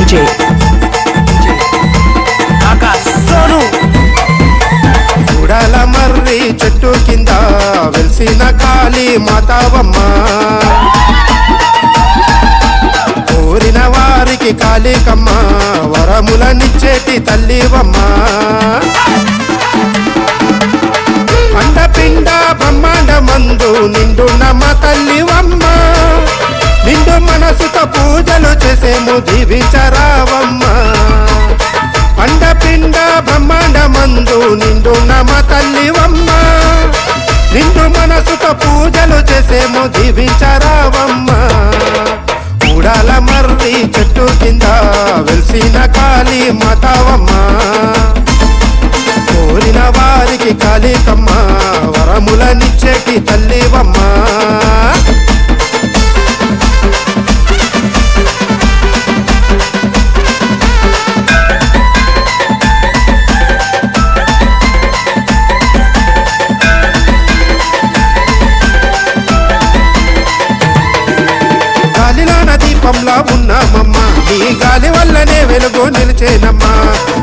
DJ Akash Sonu చూడాల మర్రి చెట్టు కింద వెలిసిన కాళీ మాతావమ్మ కోరిన వారికి కాళీకమ్మ వరములనిచ్చేటి తల్లివమ్మ అండపిండ బ్రహ్మాండ మందు నిండున్న మా తల్లివమ్మ నిండు మనసుతో పూజలు చేసేము దీవించరావమ్మ అండపిండ బ్రహ్మాండ మందు నిండున్న మా తల్లివమ్మ నిండు మనసుతో పూజలు చేసేము దీవించరావమ్మ చూడాల మర్రి చెట్టు కింద వెలిసిన కాళీ మాతావమ్మ కోరిన వారికి కాళీకమ్మ వరములనిచ్చేటి తల్లివమ్మ దీపంలా ఉన్నామమ్మా నీ గాలి వల్లనే వెలుగు నిలిచేనమ్మా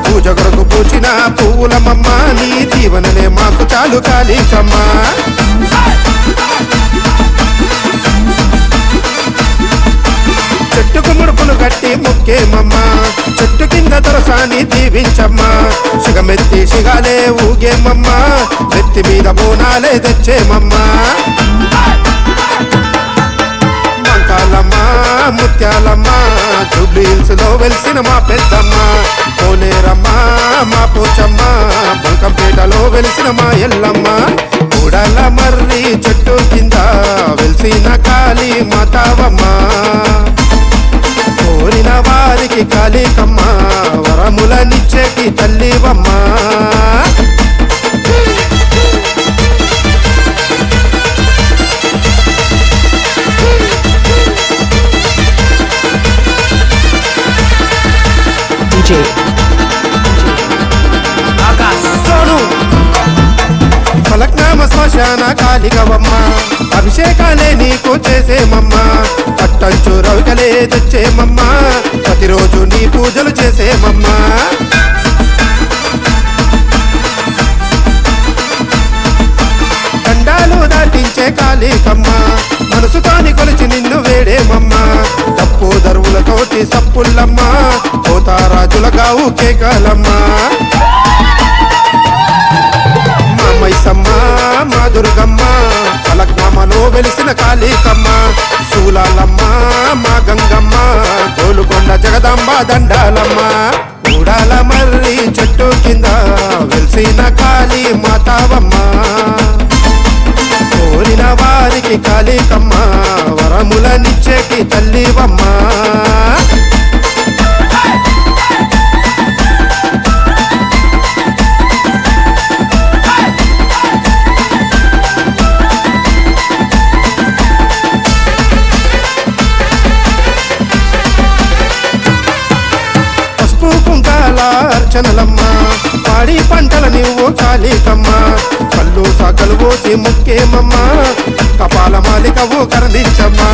పూజ కొరకు పూచిన పువ్వులమమ్మ నీ దీవెననే మాకు చాలు కాళీకమ్మా చెట్టుకు ముడుపులు కట్టి ముక్కేమమ్మా చెట్టు కింద దొరసాని దీవించమ్మా సిగమెత్తి సిగాలే ఊగేమమ్మా నెత్తి మీద బోనాలే తెచ్చేమమ్మా ముత్యాలమ్మ జూబ్లీహిల్స్ లో వెలిసిన మా పెద్దమ్మ కోనేరమ్మ మా పోచమ్మ బంకంపేటలో వెలిసిన మా ఎల్లమ్మ కూడల మర్రి చెట్టు కింద వెలిసిన కాళీ మాతావమ్మ కోరిన వారికి కాళీకమ్మ వరములనిచ్చేటి తల్లివమ్మ DJ Akash Sonu ఫలక్నామ శ్మశాన కాళికవమ్మ అభిషేకాలే నీకు చేసేమమ్మ పట్టంచు రవికలే తెచ్చేమమ్మ ప్రతిరోజు నీ పూజలు చేసేమమ్మ దండాలు దాటించే కాళీకమ్మ మనసుతోని కొలిచి నిన్ను వేడేమమ్మ తప్పు దరువులతోటి సప్పుల్లమ్మ పోతారాజులగా కేకాలమ్మ మా మైసమ్మ మా దుర్గమ్మ ఫలక్నామలో వెలిసిన కాళీకమ్మ శూలాలమ్మ మా గంగమ్మ గోలుకొండ జగదాంబ దండాలమ్మ కూడాల మర్రి చెట్టు కింద వెలిసిన కాళీ మాతావమ్మ కోరిన వారికి కాళీకమ్మ వరములనిచ్చేటి తల్లివమ్మ పసుపు కుంకాల అర్చనలమ్మ పాడి పంటల నువ్వు కాళీకమ్మ కళ్ళు సాకలు పోసి ముక్కేమమ్మ కపాల మాలికవు కరణించమ్మా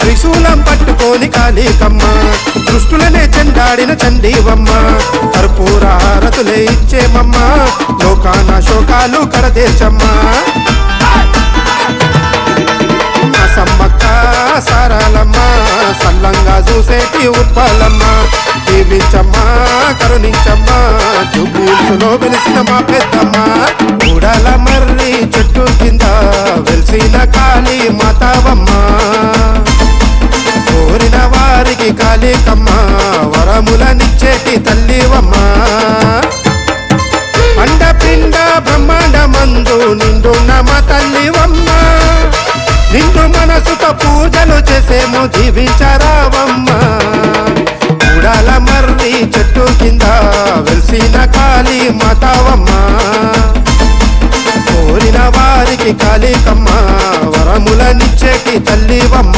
త్రిశూలం పట్టుకోని కాళీకమ్మ దృష్టులనే చెండాడిన చండీవమ్మ కర్పూర హారతులే ఇచ్చేమమ్మ లోకాన శోకాలు కడతీర్చమ్మా సమ్మక్క సారాలమ్మ సల్లంగా చూసేటి ఉత్పలమ్మ దీవించమ్మా కరుణించమ్మా జూబ్లీహిల్స్లో వెలిసిన మా పెద్దమ్మ కూడల మర్రి చెట్టు కింద వెలిసిన కాళీ మాతావమ్మ కోరిన వారికి కాళీకమ్మ వరములనిచ్చేటి తల్లివమ్మ అండపిండ బ్రహ్మాండ మందు నిండున్న మా తల్లివమ్మ నిండు మనసుతో పూజలు చేసేము దీవించరావమ్మ కూడాల మర్రి చెట్టు కింద వెలిసిన కాళీ మాతావమ్మ కోరిన వారికి కాళీకమ్మ వరములనిచ్చేటి తల్లివమ్మ